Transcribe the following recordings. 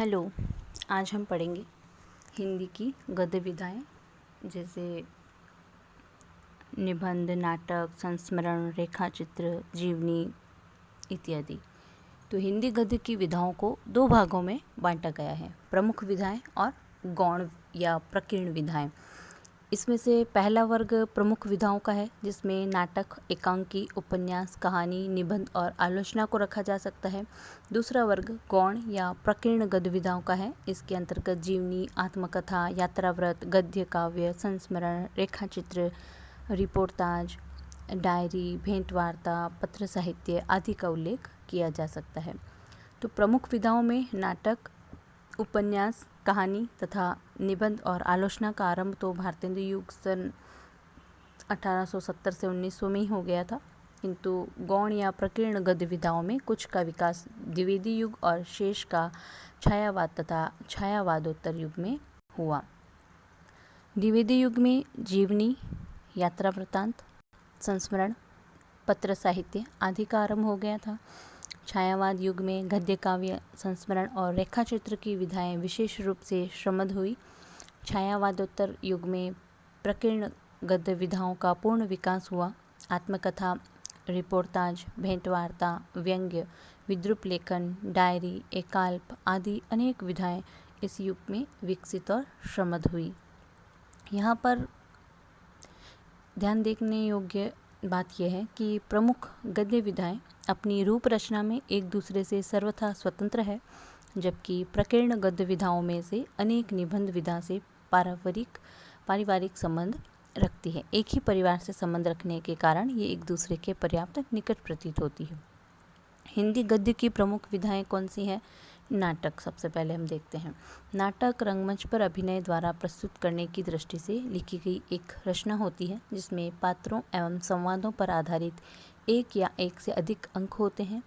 Hello. आज हम पढ़ेंगे हिंदी की गद्य विधाएं, जैसे निबंध, नाटक, संस्मरण, रेखाचित्र, जीवनी इत्यादि। तो हिंदी गद्य की विधाओं को दो भागों में बांटा गया है, प्रमुख विधाएं और गौण या प्रकीर्ण विधाएं। इसमें से पहला वर्ग प्रमुख विधाओं का है, जिसमें नाटक, एकांकी, उपन्यास, कहानी, निबंध और आलोचना को रखा जा सकता है। दूसरा वर्ग गौण या प्रकीर्ण गद्य विधाओं का है। इसके अंतर्गत जीवनी, आत्मकथा, यात्राव्रत, गद्य काव्य, संस्मरण, रेखाचित्र, रिपोर्टाज, डायरी, भेंटवार्ता, पत्र साहित्य आदि का उल्लेख किया जा सकता है। तो प्रमुख विधाओं में नाटक, उपन्यास, कहानी तथा निबंध और आलोचना का आरंभ तो भारतेंदु युग सन 1870 से 1900 में ही हो गया था, किंतु गौण या प्रकीर्ण गद्य विधाओं में कुछ का विकास द्विवेदी युग और शेष का छायावाद तथा छायावादोत्तर युग में हुआ। द्विवेदी युग में जीवनी, यात्रा वृत्तांत, संस्मरण, पत्र साहित्य आदि का आरंभ हो गया था। छायावाद युग में गद्य काव्य, संस्मरण और रेखाचित्र की विधाएं विशेष रूप से श्रमद हुई। छायावादोत्तर युग में प्रकीर्ण गद्य विधाओं का पूर्ण विकास हुआ। आत्मकथा, रिपोर्टाज, भेंटवार्ता, व्यंग्य, विद्रूप लेखन, डायरी, एकाल्प आदि अनेक विधाएं इस युग में विकसित और श्रमद हुई। यहाँ पर ध्यान देने योग्य बात यह है कि प्रमुख गद्य विधाएं अपनी रूप रचना में एक दूसरे से सर्वथा स्वतंत्र है, जबकि प्रकीर्ण गद्य विधाओं में से अनेक निबंध विधा से पारिवारिक संबंध रखती है। एक ही परिवार से संबंध रखने के कारण ये एक दूसरे के पर्याप्त निकट प्रतीत होती है। हिंदी गद्य की प्रमुख विधाएं कौन सी हैं? नाटक सबसे पहले हम देखते हैं। नाटक रंगमंच पर अभिनय द्वारा प्रस्तुत करने की दृष्टि से लिखी गई एक रचना होती है, जिसमें पात्रों एवं संवादों पर आधारित एक या एक से अधिक अंक होते हैं।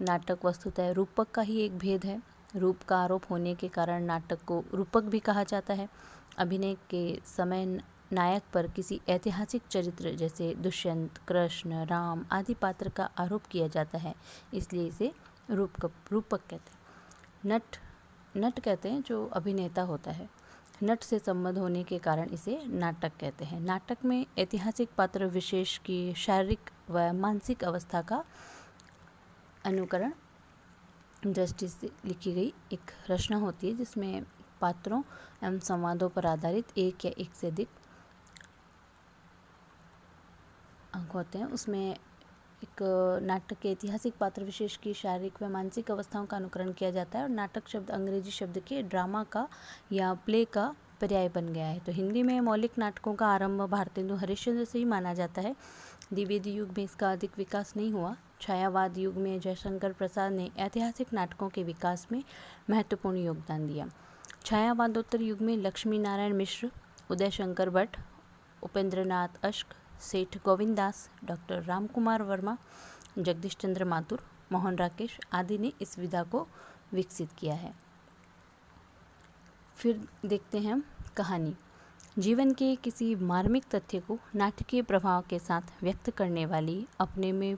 नाटक वस्तुतः रूपक का ही एक भेद है। रूप का आरोप होने के कारण नाटक को रूपक भी कहा जाता है। अभिनय के समय नायक पर किसी ऐतिहासिक चरित्र जैसे दुष्यंत, कृष्ण, राम आदि पात्र का आरोप किया जाता है, इसलिए इसे रूपक कहते हैं। नट कहते हैं जो अभिनेता होता है। नट से संबंध होने के कारण इसे नाटक कहते हैं। नाटक में ऐतिहासिक पात्र विशेष की शारीरिक व मानसिक अवस्था का अनुकरण दृष्टि से लिखी गई एक रचना होती है, जिसमें पात्रों एवं संवादों पर आधारित एक या एक से अधिक अंक होते हैं। उसमें एक नाटक के ऐतिहासिक पात्र विशेष की शारीरिक व मानसिक अवस्थाओं का अनुकरण किया जाता है, और नाटक शब्द अंग्रेजी शब्द के ड्रामा का या प्ले का पर्याय बन गया है। तो हिंदी में मौलिक नाटकों का आरंभ भारतेंदु हरिश्चंद्र से ही माना जाता है। द्विवेदी युग में इसका अधिक विकास नहीं हुआ। छायावाद युग में जयशंकर प्रसाद ने ऐतिहासिक नाटकों के विकास में महत्वपूर्ण योगदान दिया। छायावादोत्तर युग में लक्ष्मी नारायण मिश्र, उदय शंकर भट्ट, उपेंद्रनाथ अश्क, सेठ गोविंद दास, डॉक्टर रामकुमार वर्मा, जगदीश चंद्र माथुर, मोहन राकेश आदि ने इस विधा को विकसित किया है। फिर देखते हैं हम कहानी। जीवन के किसी मार्मिक तथ्य को नाटकीय प्रभाव के साथ व्यक्त करने वाली अपने में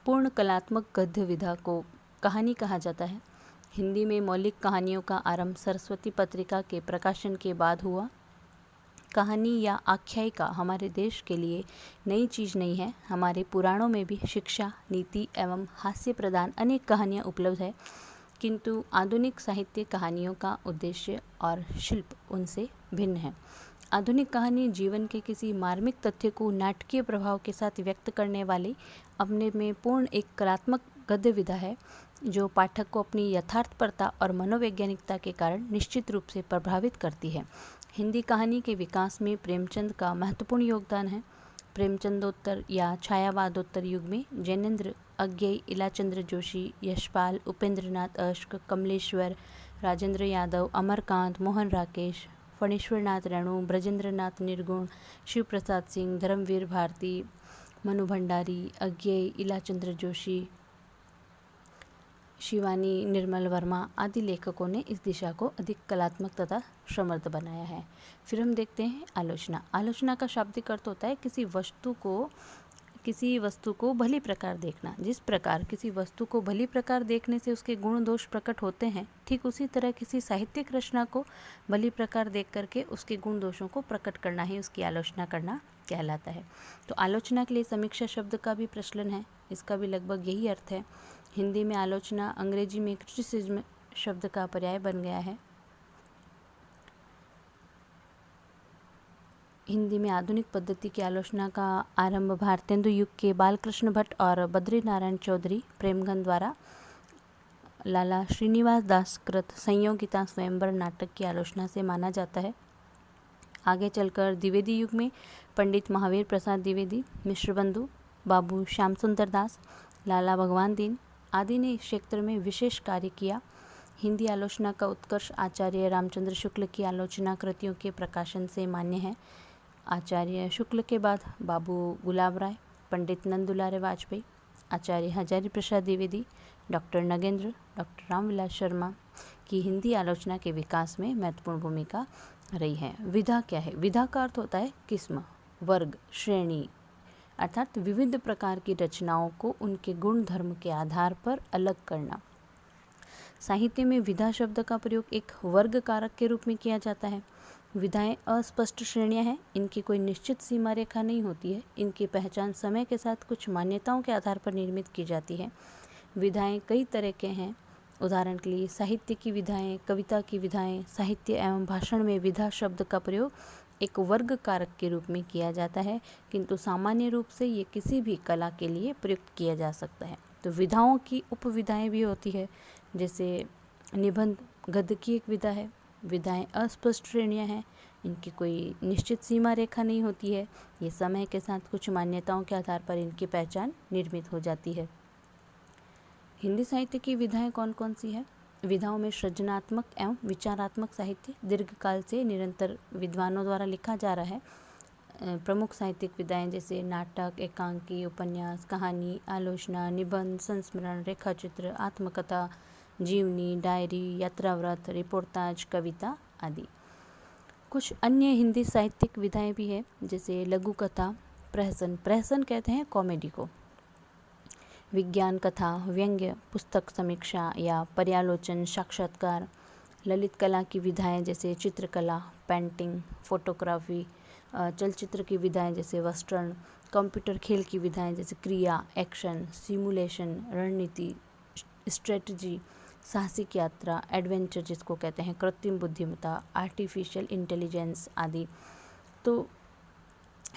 पूर्ण कलात्मक गद्य विधा को कहानी कहा जाता है। हिंदी में मौलिक कहानियों का आरंभ सरस्वती पत्रिका के प्रकाशन के बाद हुआ। कहानी या आख्यायिका हमारे देश के लिए नई चीज़ नहीं है। हमारे पुराणों में भी शिक्षा, नीति एवं हास्य प्रदान अनेक कहानियाँ उपलब्ध है, किंतु आधुनिक साहित्य कहानियों का उद्देश्य और शिल्प उनसे भिन्न है। आधुनिक कहानी जीवन के किसी मार्मिक तथ्य को नाटकीय प्रभाव के साथ व्यक्त करने वाली अपने में पूर्ण एक कलात्मक गद्य विधा है, जो पाठक को अपनी यथार्थपरता और मनोवैज्ञानिकता के कारण निश्चित रूप से प्रभावित करती है। हिंदी कहानी के विकास में प्रेमचंद का महत्वपूर्ण योगदान है। प्रेमचंदोत्तर या छायावादोत्तर युग में जैनेन्द्र, अज्ञेय, इलाचंद्र जोशी, यशपाल, उपेंद्रनाथ अश्क, कमलेश्वर, राजेंद्र यादव, अमरकांत, मोहन राकेश, फणीश्वरनाथ रेणु, ब्रजेंद्रनाथ निर्गुण, शिव प्रसाद सिंह, धर्मवीर भारती, मनु भंडारी, अज्ञेय, इलाचंद्र जोशी, शिवानी, निर्मल वर्मा आदि लेखकों ने इस दिशा को अधिक कलात्मक तथा समृद्ध बनाया है। फिर हम देखते हैं आलोचना। आलोचना का शाब्दिक अर्थ होता है किसी वस्तु को किसी वस्तु को भली प्रकार देखना। जिस प्रकार किसी वस्तु को भली प्रकार देखने से उसके गुण दोष प्रकट होते हैं, ठीक उसी तरह किसी साहित्यिक रचना को भली प्रकार देख करके उसके गुण दोषों को प्रकट करना ही उसकी आलोचना करना कहलाता है। तो आलोचना के लिए समीक्षा शब्द का भी प्रचलन है, इसका भी लगभग यही अर्थ है। हिंदी में आलोचना अंग्रेजी में क्रिटिसिज्म शब्द का पर्याय बन गया है। हिंदी में आधुनिक पद्धति की आलोचना का आरंभ भारतेंदु युग के बालकृष्ण भट्ट और बद्री नारायण चौधरी प्रेमगन द्वारा लाला श्रीनिवास दास कृत संयोगिता स्वयंवर नाटक की आलोचना से माना जाता है। आगे चलकर द्विवेदी युग में पंडित महावीर प्रसाद द्विवेदी, मिश्रबंधु, बाबू श्याम सुंदर दास, लाला भगवान दीन आदि ने इस क्षेत्र में विशेष कार्य किया। हिंदी आलोचना का उत्कर्ष आचार्य रामचंद्र शुक्ल की आलोचना कृतियों के प्रकाशन से मान्य है। आचार्य शुक्ल के बाद बाबू गुलाब राय, पंडित नंदुलारे वाजपेयी, आचार्य हजारी प्रसाद द्विवेदी, डॉक्टर नगेंद्र, डॉक्टर रामविलास शर्मा की हिंदी आलोचना के विकास में महत्वपूर्ण भूमिका रही है। विधा क्या है? विधा का अर्थ होता है किस्म, वर्ग, श्रेणी, अर्थात विविध प्रकार की रचनाओं को उनके गुण धर्म के आधार पर अलग करना। साहित्य में विधा शब्द का प्रयोग एक वर्ग कारक के रूप में किया जाता है। विधाएं अस्पष्ट श्रेणियां हैं, इनकी कोई निश्चित सीमा रेखा नहीं होती है। इनकी पहचान समय के साथ कुछ मान्यताओं के आधार पर निर्मित की जाती है। विधाएं कई तरह के हैं। उदाहरण के लिए साहित्य की विधाएं, कविता की विधाएं। साहित्य एवं भाषण में विधा शब्द का प्रयोग एक वर्ग कारक के रूप में किया जाता है, किंतु सामान्य रूप से ये किसी भी कला के लिए प्रयुक्त किया जा सकता है। तो विधाओं की उपविधाएं भी होती है, जैसे निबंध गद्य की एक विधा है। विधाएं अस्पष्ट श्रेणियां हैं, इनकी कोई निश्चित सीमा रेखा नहीं होती है। ये समय के साथ कुछ मान्यताओं के आधार पर इनकी पहचान निर्मित हो जाती है। हिंदी साहित्य की विधाएं कौन कौन सी है? विधाओं में सृजनात्मक एवं विचारात्मक साहित्य दीर्घकाल से निरंतर विद्वानों द्वारा लिखा जा रहा है। प्रमुख साहित्यिक विधाएं जैसे नाटक, एकांकी, उपन्यास, कहानी, आलोचना, निबंध, संस्मरण, रेखाचित्र, आत्मकथा, जीवनी, डायरी, यात्राव्रत, रिपोर्टाज, कविता आदि। कुछ अन्य हिंदी साहित्यिक विधाएं भी है, जैसे लघु कथा, प्रहसन, प्रहसन कहते हैं कॉमेडी को, विज्ञान कथा, व्यंग्य, पुस्तक समीक्षा या पर्यालोचन, साक्षात्कार। ललित कला की विधाएं जैसे चित्रकला, पेंटिंग, फोटोग्राफी। चलचित्र की विधाएं जैसे वेस्टर्न। कंप्यूटर खेल की विधाएं जैसे क्रिया, एक्शन, सिमुलेशन, रणनीति, स्ट्रेटजी, साहसिक यात्रा, एडवेंचर जिसको कहते हैं, कृत्रिम बुद्धिमत्ता, आर्टिफिशियल इंटेलिजेंस आदि। तो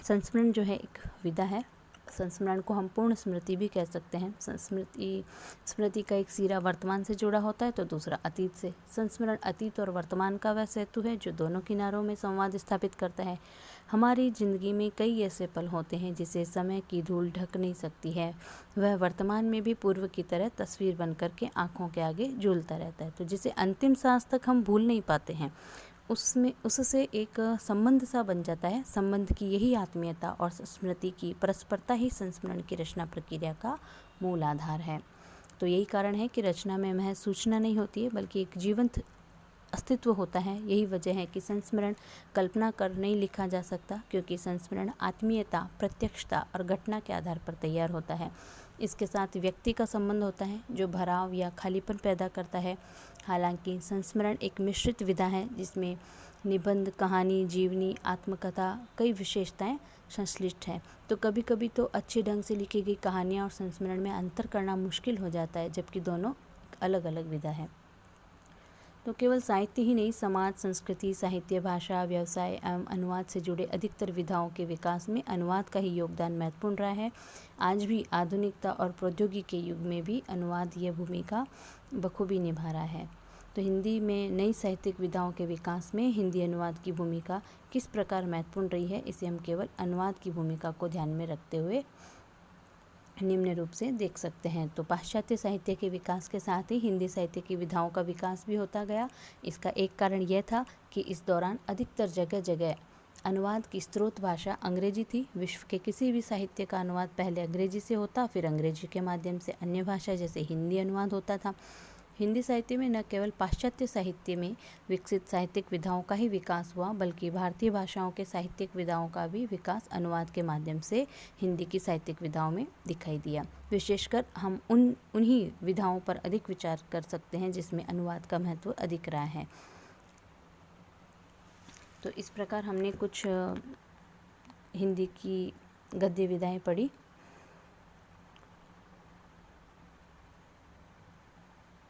संस्मरण जो है एक विधा है। संस्मरण को हम पूर्ण स्मृति भी कह सकते हैं। स्मृति का एक सिरा वर्तमान से जुड़ा होता है तो दूसरा अतीत से। संस्मरण अतीत और वर्तमान का वह सेतु है जो दोनों किनारों में संवाद स्थापित करता है। हमारी जिंदगी में कई ऐसे पल होते हैं जिसे समय की धूल ढक नहीं सकती है। वह वर्तमान में भी पूर्व की तरह तस्वीर बन करके आंखों के आगे झूलता रहता है, तो जिसे अंतिम सांस तक हम भूल नहीं पाते हैं, उससे एक संबंध सा बन जाता है। संबंध की यही आत्मीयता और स्मृति की परस्परता ही संस्मरण की रचना प्रक्रिया का मूल आधार है। तो यही कारण है कि रचना में महज सूचना नहीं होती है, बल्कि एक जीवंत अस्तित्व होता है। यही वजह है कि संस्मरण कल्पना कर नहीं लिखा जा सकता, क्योंकि संस्मरण आत्मीयता, प्रत्यक्षता और घटना के आधार पर तैयार होता है। इसके साथ व्यक्ति का संबंध होता है जो भराव या खालीपन पैदा करता है। हालांकि संस्मरण एक मिश्रित विधा है जिसमें निबंध, कहानी, जीवनी, आत्मकथा कई विशेषताएं संश्लिष्ट हैं। तो कभी कभी तो अच्छे ढंग से लिखी गई कहानियाँ और संस्मरण में अंतर करना मुश्किल हो जाता है, जबकि दोनों अलग अलग विधा है। तो केवल साहित्य ही नहीं, समाज, संस्कृति, साहित्य, भाषा, व्यवसाय एवं अनुवाद से जुड़े अधिकतर विधाओं के विकास में अनुवाद का ही योगदान महत्वपूर्ण रहा है। आज भी आधुनिकता और प्रौद्योगिकी के युग में भी अनुवाद यह भूमिका बखूबी निभा रहा है। तो हिंदी में नई साहित्यिक विधाओं के विकास में हिंदी अनुवाद की भूमिका किस प्रकार महत्वपूर्ण रही है, इसे हम केवल अनुवाद की भूमिका को ध्यान में रखते हुए निम्न रूप से देख सकते हैं। तो पाश्चात्य साहित्य के विकास के साथ ही हिंदी साहित्य की विधाओं का विकास भी होता गया। इसका एक कारण यह था कि इस दौरान अधिकतर जगह जगह अनुवाद की स्रोत भाषा अंग्रेजी थी। विश्व के किसी भी साहित्य का अनुवाद पहले अंग्रेजी से होता, फिर अंग्रेजी के माध्यम से अन्य भाषा जैसे हिंदी अनुवाद होता था। हिंदी साहित्य में न केवल पाश्चात्य साहित्य में विकसित साहित्यिक विधाओं का ही विकास हुआ, बल्कि भारतीय भाषाओं के साहित्यिक विधाओं का भी विकास अनुवाद के माध्यम से हिंदी की साहित्यिक विधाओं में दिखाई दिया। विशेषकर हम उन्हीं विधाओं पर अधिक विचार कर सकते हैं जिसमें अनुवाद का महत्व अधिक रहा है। तो इस प्रकार हमने कुछ हिंदी की गद्य विधाएं पढ़ी।